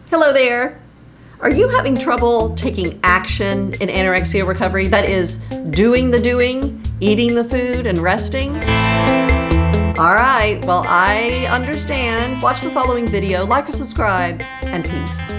Hello there. Are you having trouble taking action in anorexia recovery? That is, doing the doing, eating the food, and resting? All right, well, I understand. Watch the following video, like or subscribe, and peace.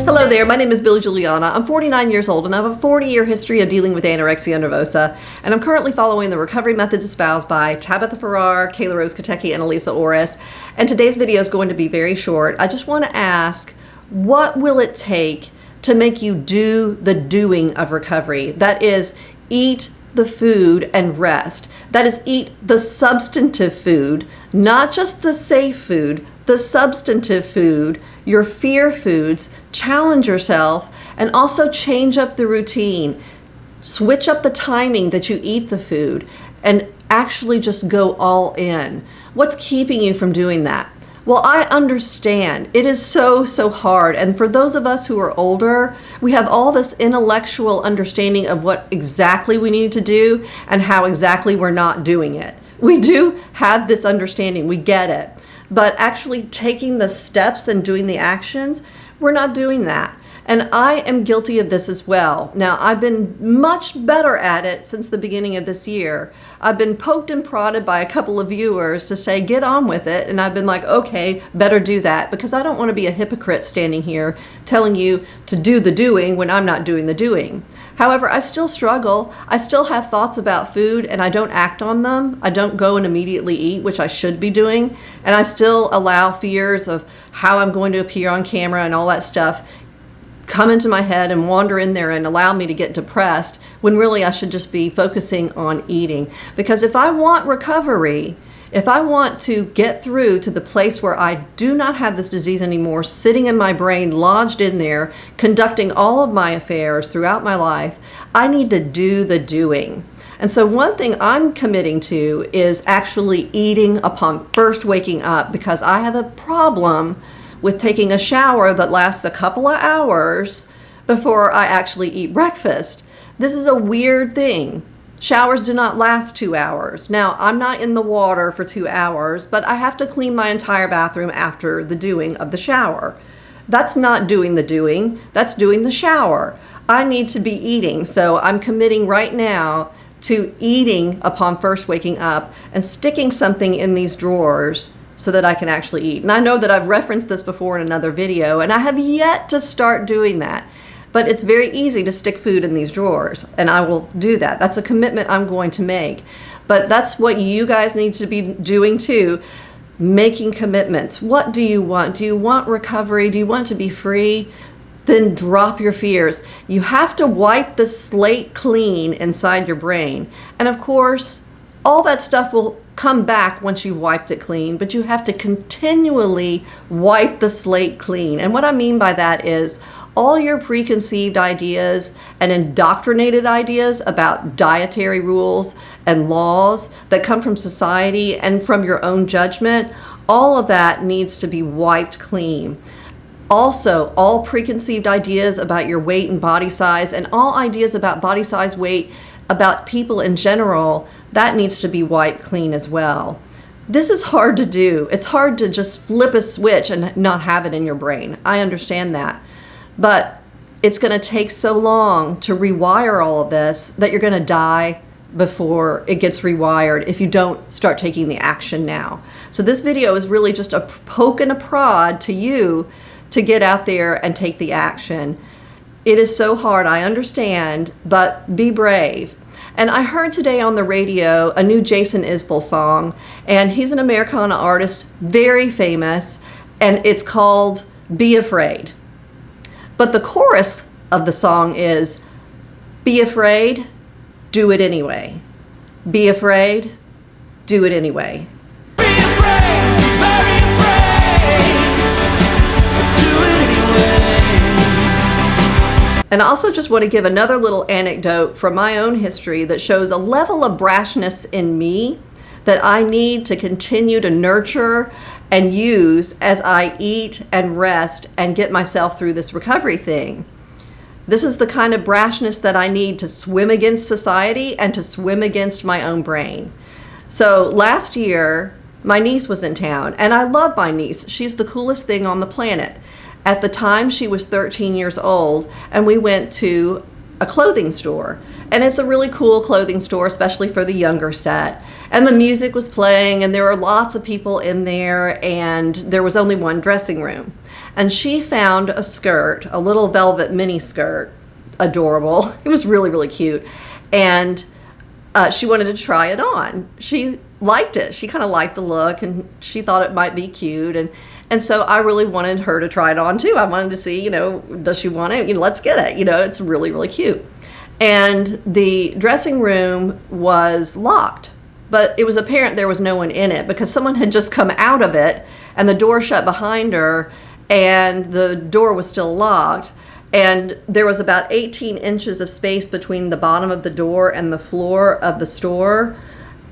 Hello there, my name is Billy Juliana. I'm 49 years old and I have a 40-year history of dealing with anorexia nervosa, and I'm currently following the recovery methods espoused by Tabitha Farrar, Kayla Rose Katecki, and Elisa Orris. And today's video is going to be very short. I just want to ask, what will it take to make you do the doing of recovery? That is, eat the food and rest. That is, eat the substantive food, not just the safe food, the substantive food, your fear foods, challenge yourself, and also change up the routine. Switch up the timing that you eat the food and actually just go all in. What's keeping you from doing that? Well, I understand. It is so hard. And for those of us who are older, we have all this intellectual understanding of what exactly we need to do and how exactly we're not doing it. We do have this understanding. We get it. But actually taking the steps and doing the actions, we're not doing that. And I am guilty of this as well. Now, I've been much better at it since the beginning of this year. I've been poked and prodded by a couple of viewers to say, get on with it. And I've been like, okay, better do that, because I don't want to be a hypocrite standing here telling you to do the doing when I'm not doing the doing. However, I still struggle. I still have thoughts about food and I don't act on them. I don't go and immediately eat, which I should be doing. And I still allow fears of how I'm going to appear on camera and all that stuff come into my head and wander in there and allow me to get depressed, when really I should just be focusing on eating. Because if I want recovery, if I want to get through to the place where I do not have this disease anymore sitting in my brain, lodged in there, conducting all of my affairs throughout my life, I need to do the doing. And so one thing I'm committing to is actually eating upon first waking up, because I have a problem with taking a shower that lasts a couple of hours before I actually eat breakfast. This is a weird thing. Showers do not last 2 hours. Now, I'm not in the water for 2 hours, but I have to clean my entire bathroom after the doing of the shower. That's not doing the doing, that's doing the shower. I need to be eating, so I'm committing right now to eating upon first waking up and sticking something in these drawers so that I can actually eat. And I know that I've referenced this before in another video, and I have yet to start doing that. But it's very easy to stick food in these drawers, and I will do that. That's a commitment I'm going to make. But that's what you guys need to be doing too, making commitments. What do you want? Do you want recovery? Do you want to be free? Then drop your fears. You have to wipe the slate clean inside your brain. And of course, all that stuff will come back once you've wiped it clean, but you have to continually wipe the slate clean. And what I mean by that is all your preconceived ideas and indoctrinated ideas about dietary rules and laws that come from society and from your own judgment, all of that needs to be wiped clean. Also, all preconceived ideas about your weight and body size, and all ideas about body size, weight, about people in general, that needs to be wiped clean as well. This is hard to do. It's hard to just flip a switch and not have it in your brain. I understand that. But it's going to take so long to rewire all of this that you're going to die before it gets rewired if you don't start taking the action now. So this video is really just a poke and a prod to you to get out there and take the action. It is so hard, I understand, but be brave. And I heard today on the radio a new Jason Isbell song, and he's an Americana artist, very famous, and it's called Be Afraid. But the chorus of the song is, be afraid, do it anyway. Be afraid, do it anyway. Be afraid, very afraid, do it anyway. And I also just want to give another little anecdote from my own history that shows a level of brashness in me that I need to continue to nurture and use as I eat and rest and get myself through this recovery thing. This is the kind of brashness that I need to swim against society and to swim against my own brain. So last year, my niece was in town, and I love my niece. She's the coolest thing on the planet. At the time, she was 13 years old, and we went to a clothing store. And it's a really cool clothing store, especially for the younger set. And the music was playing, and there were lots of people in there, and there was only one dressing room. And she found a skirt, a little velvet mini skirt, adorable. It was really, really cute. And she wanted to try it on. She liked it. She kind of liked the look, and she thought it might be cute. And so I really wanted her to try it on too. I wanted to see, does she want it? Let's get it. It's really, really cute. And the dressing room was locked, but it was apparent there was no one in it because someone had just come out of it and the door shut behind her and the door was still locked. And there was about 18 inches of space between the bottom of the door and the floor of the store,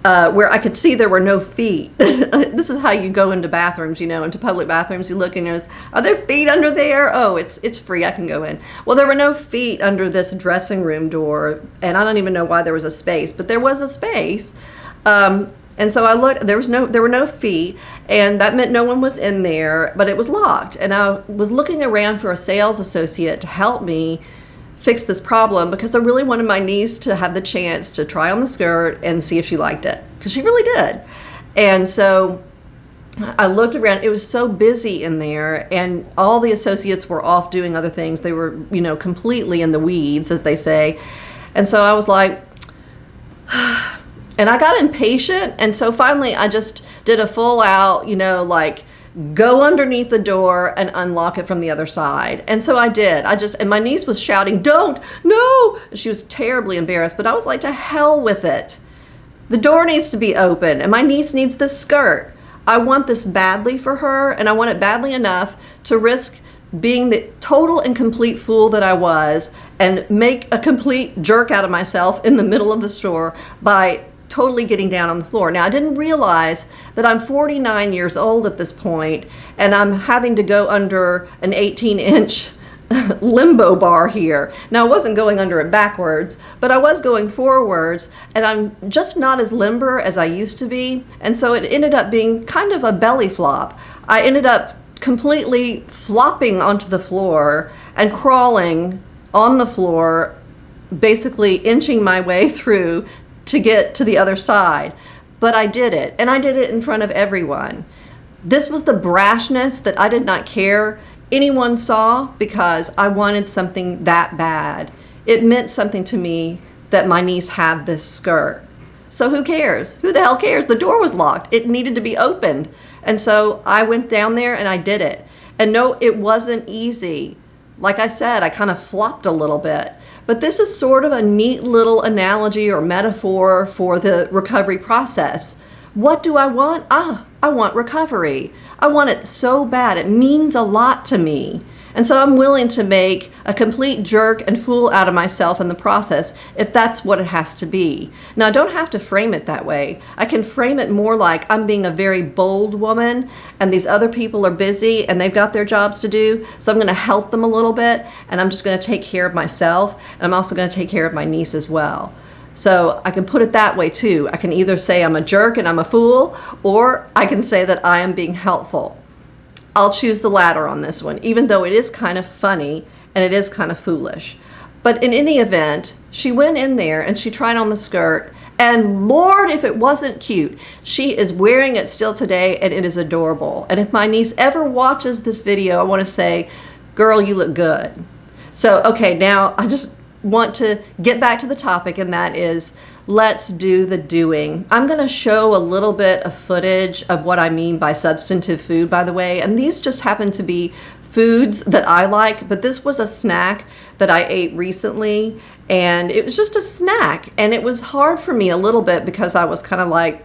where I could see there were no feet. This is how you go into bathrooms, into public bathrooms. You look and there's, are there feet under there? Oh, it's free, I can go in. Well, there were no feet under this dressing room door, and I don't even know why there was a space, but there was a space. And so I looked, there were no feet, and that meant no one was in there, but it was locked. And I was looking around for a sales associate to help me fix this problem because I really wanted my niece to have the chance to try on the skirt and see if she liked it, because she really did. And so I looked around. It was so busy in there, and all the associates were off doing other things. They were, completely in the weeds, as they say. And so I was like, and I got impatient. And so finally I just did a full out, go underneath the door and unlock it from the other side. And so I did. And my niece was shouting, "Don't, no!" She was terribly embarrassed, but I was like, to hell with it. The door needs to be open, and my niece needs this skirt. I want this badly for her, and I want it badly enough to risk being the total and complete fool that I was and make a complete jerk out of myself in the middle of the store by totally getting down on the floor. Now, I didn't realize that I'm 49 years old at this point, and I'm having to go under an 18-inch limbo bar here. Now, I wasn't going under it backwards, but I was going forwards, and I'm just not as limber as I used to be, and so it ended up being kind of a belly flop. I ended up completely flopping onto the floor and crawling on the floor, basically inching my way through to get to the other side. But I did it, and I did it in front of everyone. This was the brashness that I did not care anyone saw, because I wanted something that bad. It meant something to me that my niece had this skirt. So who cares? Who the hell cares? The door was locked. It needed to be opened. And so I went down there and I did it. And no, it wasn't easy. Like I said, I kind of flopped a little bit. But this is sort of a neat little analogy or metaphor for the recovery process. What do I want? I want recovery. I want it so bad. It means a lot to me. And so I'm willing to make a complete jerk and fool out of myself in the process if that's what it has to be. Now, I don't have to frame it that way. I can frame it more like I'm being a very bold woman and these other people are busy and they've got their jobs to do. So I'm going to help them a little bit, and I'm just going to take care of myself. And I'm also going to take care of my niece as well. So I can put it that way too. I can either say I'm a jerk and I'm a fool, or I can say that I am being helpful. I'll choose the latter on this one, even though it is kind of funny and it is kind of foolish. But in any event, she went in there and she tried on the skirt, and Lord, if it wasn't cute. She is wearing it still today, and it is adorable. And if my niece ever watches this video, I want to say, girl, you look good. So, okay, now I just want to get back to the topic, and that is, let's do the doing. I'm going to show a little bit of footage of what I mean by substantive food, by the way, and these just happen to be foods that I like, but this was a snack that I ate recently, and it was just a snack, and it was hard for me a little bit because I was kind of like,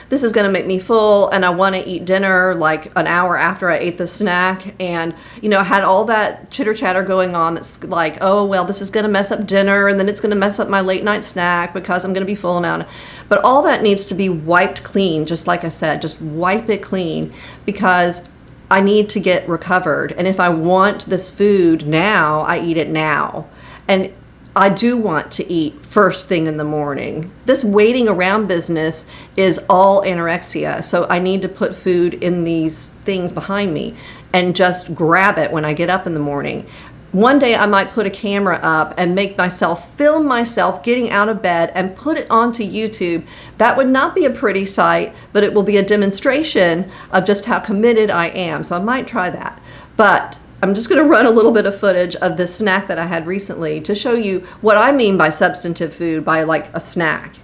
this is going to make me full, and I want to eat dinner like an hour after I ate the snack. And, I had all that chitter chatter going on that's like, oh, well, this is going to mess up dinner, and then it's going to mess up my late night snack because I'm going to be full now. But all that needs to be wiped clean, just like I said, just wipe it clean, because I need to get recovered. And if I want this food now, I eat it now. And I do want to eat first thing in the morning. This waiting around business is all anorexia. So I need to put food in these things behind me and just grab it when I get up in the morning. One day I might put a camera up and make myself film myself getting out of bed and put it onto YouTube. That would not be a pretty sight, but it will be a demonstration of just how committed I am. So I might try that. But I'm just going to run a little bit of footage of this snack that I had recently to show you what I mean by substantive food, by like a snack.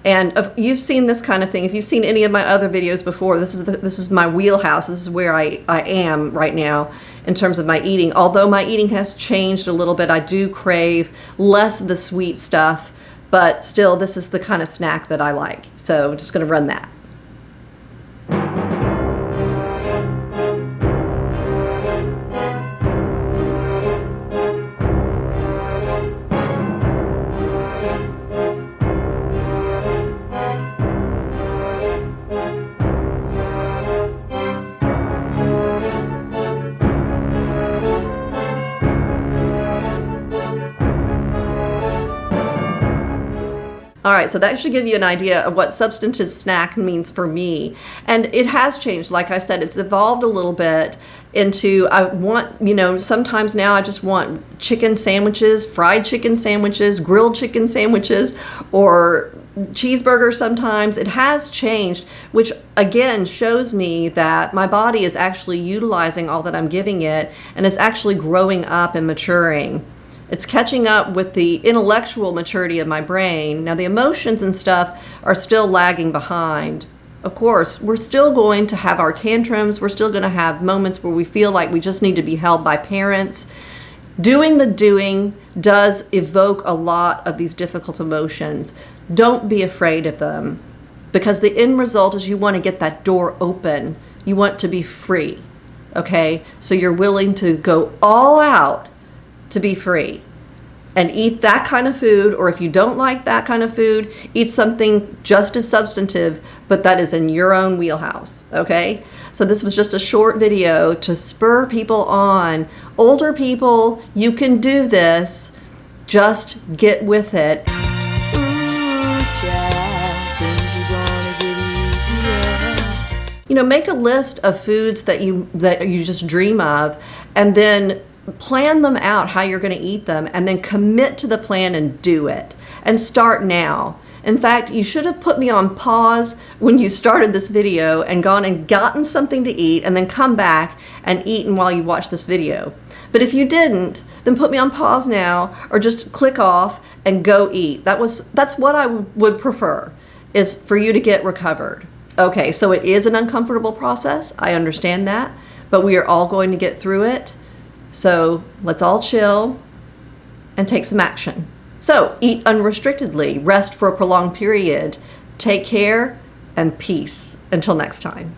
And if you've seen this kind of thing, if you've seen any of my other videos before, this is my wheelhouse. This is where I am right now in terms of my eating. Although my eating has changed a little bit, I do crave less of the sweet stuff, but still this is the kind of snack that I like. So I'm just going to run that. All right, so that should give you an idea of what substantive snack means for me. And it has changed. Like I said, it's evolved a little bit into, I want, sometimes now I just want chicken sandwiches, fried chicken sandwiches, grilled chicken sandwiches, or cheeseburgers sometimes. It has changed, which again shows me that my body is actually utilizing all that I'm giving it, and it's actually growing up and maturing. It's catching up with the intellectual maturity of my brain. Now the emotions and stuff are still lagging behind. Of course, we're still going to have our tantrums. We're still going to have moments where we feel like we just need to be held by parents. Doing the doing does evoke a lot of these difficult emotions. Don't be afraid of them, because the end result is you want to get that door open. You want to be free, okay? So you're willing to go all out to be free and eat that kind of food, or if you don't like that kind of food, eat something just as substantive, but that is in your own wheelhouse, okay? So this was just a short video to spur people on. Older people, you can do this. Just get with it. Ooh, child, things are gonna get easier. Make a list of foods that you just dream of, and then plan them out how you're going to eat them, and then commit to the plan and do it. And start now. In fact, you should have put me on pause when you started this video and gone and gotten something to eat and then come back and eaten while you watch this video. But if you didn't, then put me on pause now, or just click off and go eat. That's what I would prefer, is for you to get recovered. Okay, so it is an uncomfortable process. I understand that, but we are all going to get through it. So let's all chill and take some action. So eat unrestrictedly, rest for a prolonged period, take care, and peace. Until next time.